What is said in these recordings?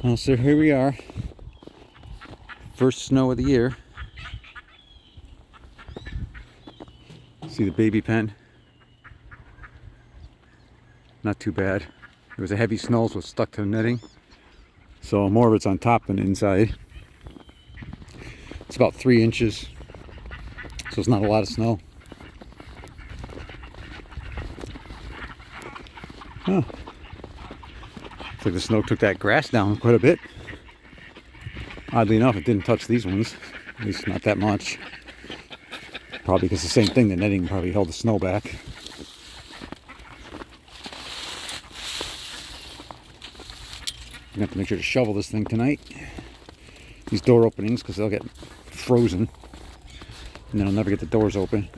Well, so here we are. First snow of the year. See the baby pen? Not too bad. It was a heavy snow, so it's stuck to the netting. So more of it's on top than inside. It's about 3 inches. So it's not a lot of snow. Huh. Looks like the snow took that grass down quite a bit. Oddly enough, it didn't touch these ones. At least not that much. Probably because the same thing, the netting probably held the snow back. I'm gonna have to make sure to shovel this thing tonight. These door openings, because they'll get frozen. And then I'll never get the doors open.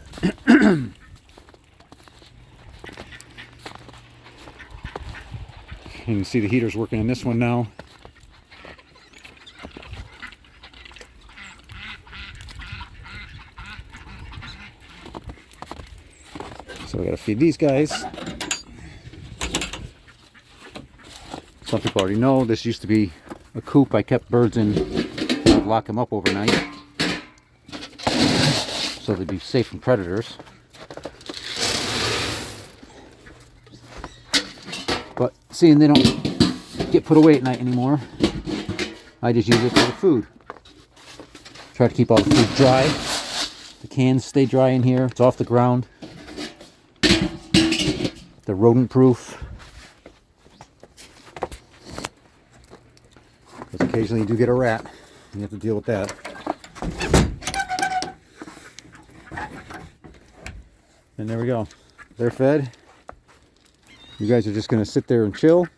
You can see the heater's working in this one now. So I gotta feed these guys. Some people already know this used to be a coop I kept birds in. I'd lock them up overnight so they'd be safe from predators. But seeing they don't get put away at night anymore, I just use it for the food. Try to keep all the food dry. The cans stay dry in here. It's off the ground. They're rodent proof. Because occasionally you do get a rat. You have to deal with that. And there we go. They're fed. You guys are just going to sit there and chill.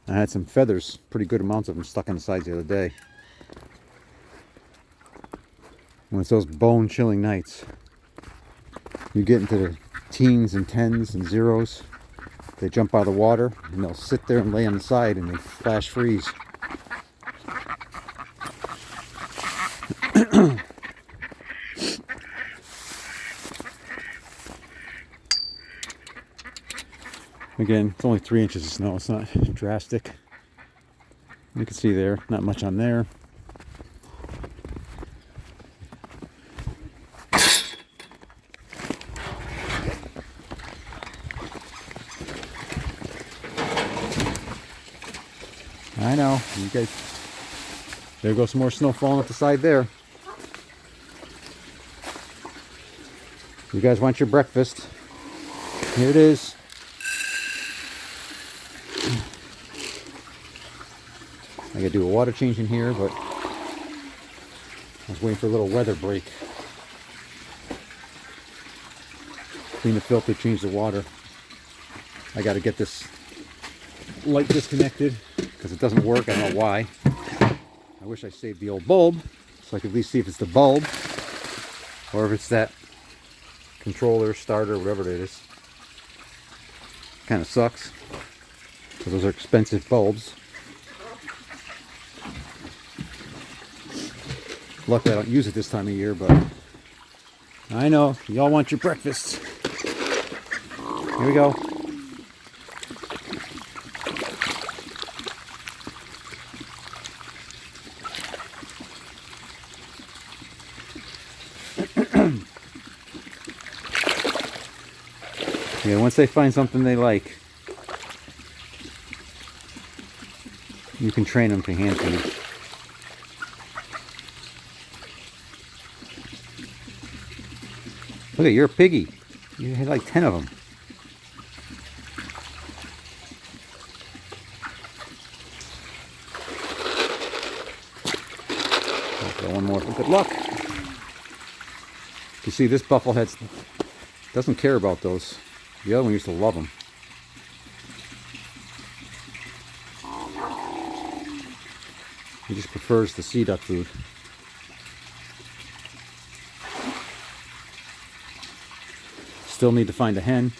I had some feathers, pretty good amounts of them stuck on the sides the other day. When it's those bone chilling nights, you get into the teens and tens and zeros. They jump out of the water and they'll sit there and lay on the side and they flash freeze. Again, it's only 3 inches of snow. It's not drastic. You can see there, not much on there. I know, you guys, there goes some more snow falling off the side there. You guys want your breakfast. Here it is. I gotta do a water change in here, but I was waiting for a little weather break. Clean the filter, change the water. I gotta get this light disconnected because it doesn't work. I don't know why. I wish I saved the old bulb so I could at least see if it's the bulb or if it's that controller, starter, whatever it is. Kind of sucks because those are expensive bulbs. Luckily I don't use it this time of year, but I know y'all want your breakfast. Here we go. Yeah, once they find something they like, you can train them to hand feed. Look at, you're a piggy. You had like 10 of them. Okay, one more for good luck. You see, this bufflehead doesn't care about those. The other one used to love them. He just prefers the sea duck food. Still need to find a hen.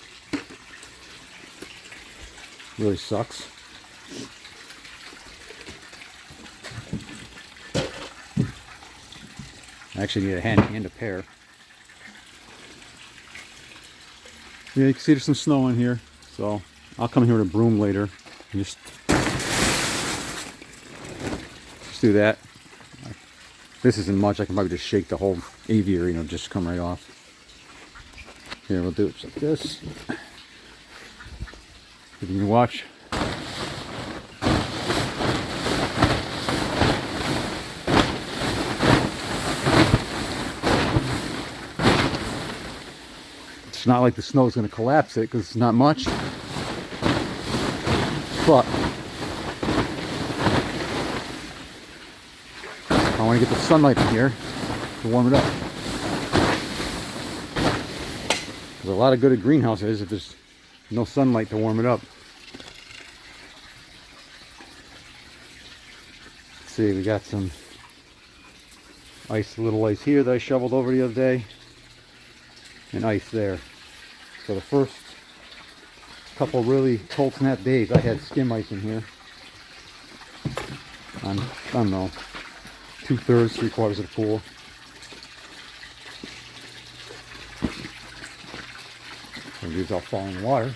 Really sucks. I actually need a hen and a pair. Yeah, you can see there's some snow in here, so I'll come here with a broom later and just Let's do that. This isn't much. I can probably just shake the whole aviary and it'll just come right off. Here, we'll do it like this. If you can watch. It's not like the snow is going to collapse it because it's not much. But I want to get the sunlight in here to warm it up. There's a lot of good at greenhouses if there's no sunlight to warm it up. Let's see, we got some ice, little ice here that I shoveled over the other day, and ice there. So the first couple really cold snap days I had skim ice in here on, I don't know, 2/3, 3/4 of the pool. And these all fall in the water.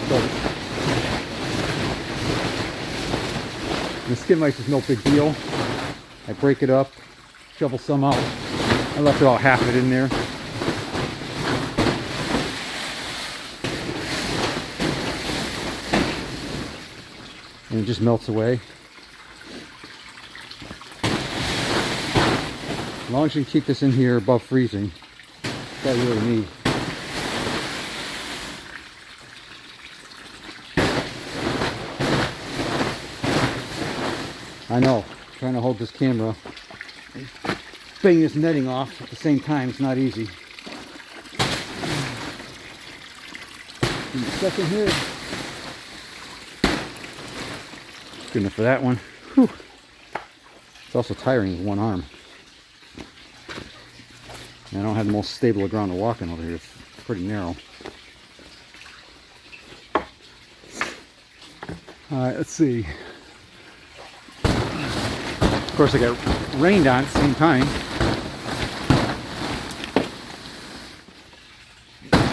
So the skim ice is no big deal. I break it up, shovel some out. I left about half of it in there. And it just melts away. As long as you can keep this in here above freezing, that's all you really need. I know, trying to hold this camera and bang this netting off at the same time, it's not easy. Give me a second here. Good enough for that one. Whew. It's also tiring with one arm. And I don't have the most stable ground to walk in over here. It's pretty narrow. Alright, let's see. Of course I got rained on at the same time.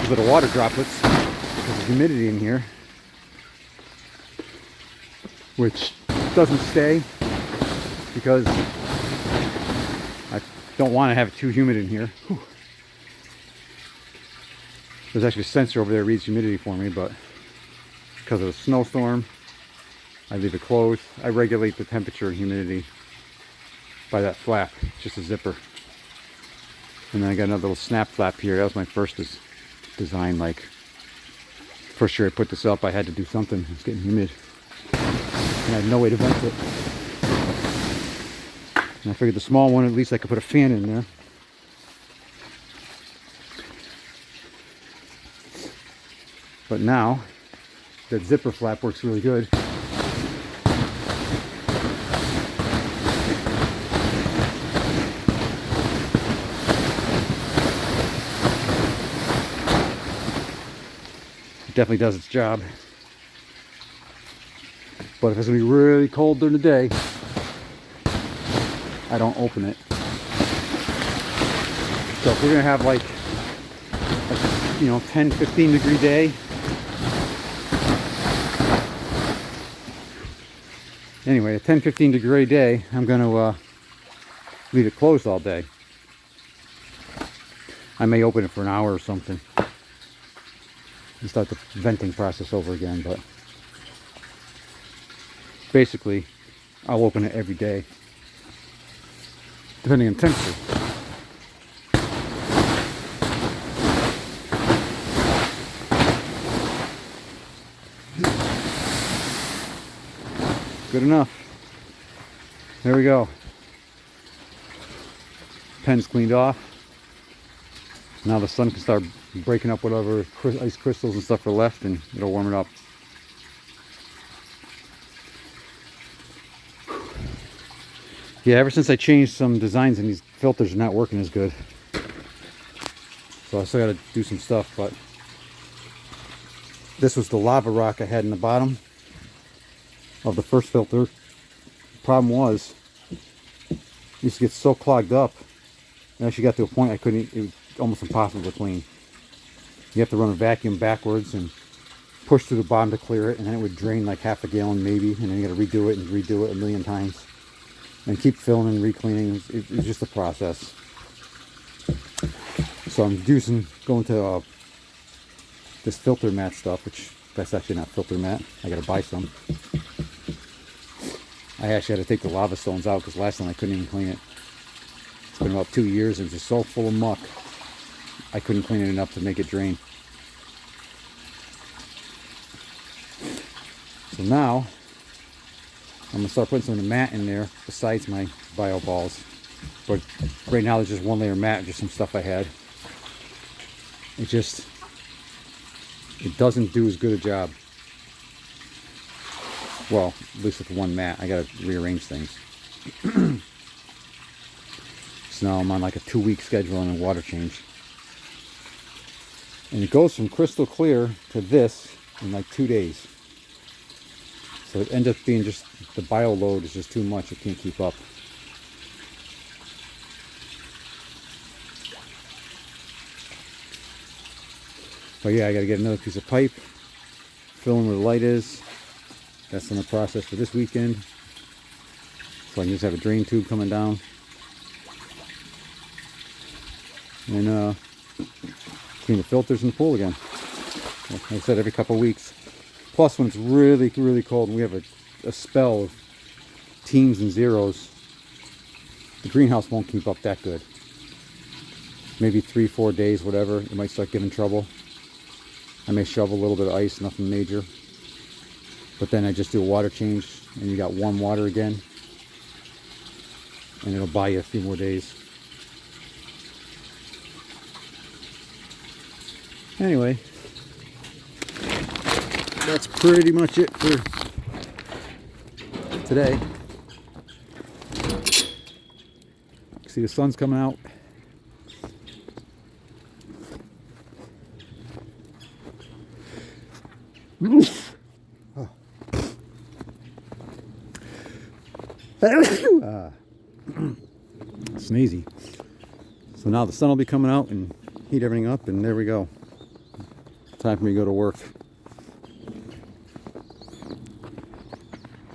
These little water droplets because of humidity in here, which doesn't stay because I don't want to have it too humid in here. Whew. There's actually a sensor over there that reads humidity for me, but because of the snowstorm, I leave it closed. I regulate the temperature and humidity by that flap. It's just a zipper. And then I got another little snap flap here. That was my first design. Like, first year I put this up, I had to do something. It's getting humid. And I had no way to vent it. And I figured the small one, at least I could put a fan in there. But now, that zipper flap works really good. It definitely does its job. But if it's going to be really cold during the day, I don't open it. So if we're going to have like a 10-15 degree day, anyway, a 10-15 degree day, I'm going to leave it closed all day. I may open it for an hour or something and start the venting process over again, but basically I'll open it every day depending on temperature. Good enough. There we go. Pen's cleaned off. Now the sun can start breaking up whatever ice crystals and stuff are left, and it'll warm it up. Yeah, ever since I changed some designs and these filters are not working as good. So I still got to do some stuff, but this was the lava rock I had in the bottom of the first filter. The problem was, it used to get so clogged up, and actually got to a point it was almost impossible to clean. You have to run a vacuum backwards and push through the bottom to clear it, and then it would drain like half a gallon maybe, and then you got to redo it and redo it a million times, and keep filling and re-cleaning. It's just a process. So I'm going to this filter mat stuff, which that's actually not filter mat. I got to buy some. I actually had to take the lava stones out because last time I couldn't even clean it. It's been about 2 years and it's just so full of muck. I couldn't clean it enough to make it drain. So now I'm gonna start putting some of the mat in there besides my bio balls. But right now there's just one layer of mat, just some stuff I had. It doesn't do as good a job. Well, at least with one mat. I gotta rearrange things. So now I'm on like a 2-week schedule and a water change. And it goes from crystal clear to this in like 2 days. So it ends up being just, the bio load is just too much. It can't keep up. But yeah, I gotta get another piece of pipe, fill in where the light is. That's in the process for this weekend. So I can just have a drain tube coming down. And clean the filters in the pool again. Like I said, every couple of weeks. Plus when it's really, really cold and we have a spell of teens and zeros, the greenhouse won't keep up that good. Maybe 3-4 days, whatever, it might start giving trouble. I may shovel a little bit of ice, nothing major. But then I just do a water change and you got warm water again. And it'll buy you a few more days. Anyway, that's pretty much it for today. See, the sun's coming out. Oh. Sneezy. So now the sun will be coming out and heat everything up, and there we go. Time for me to go to work.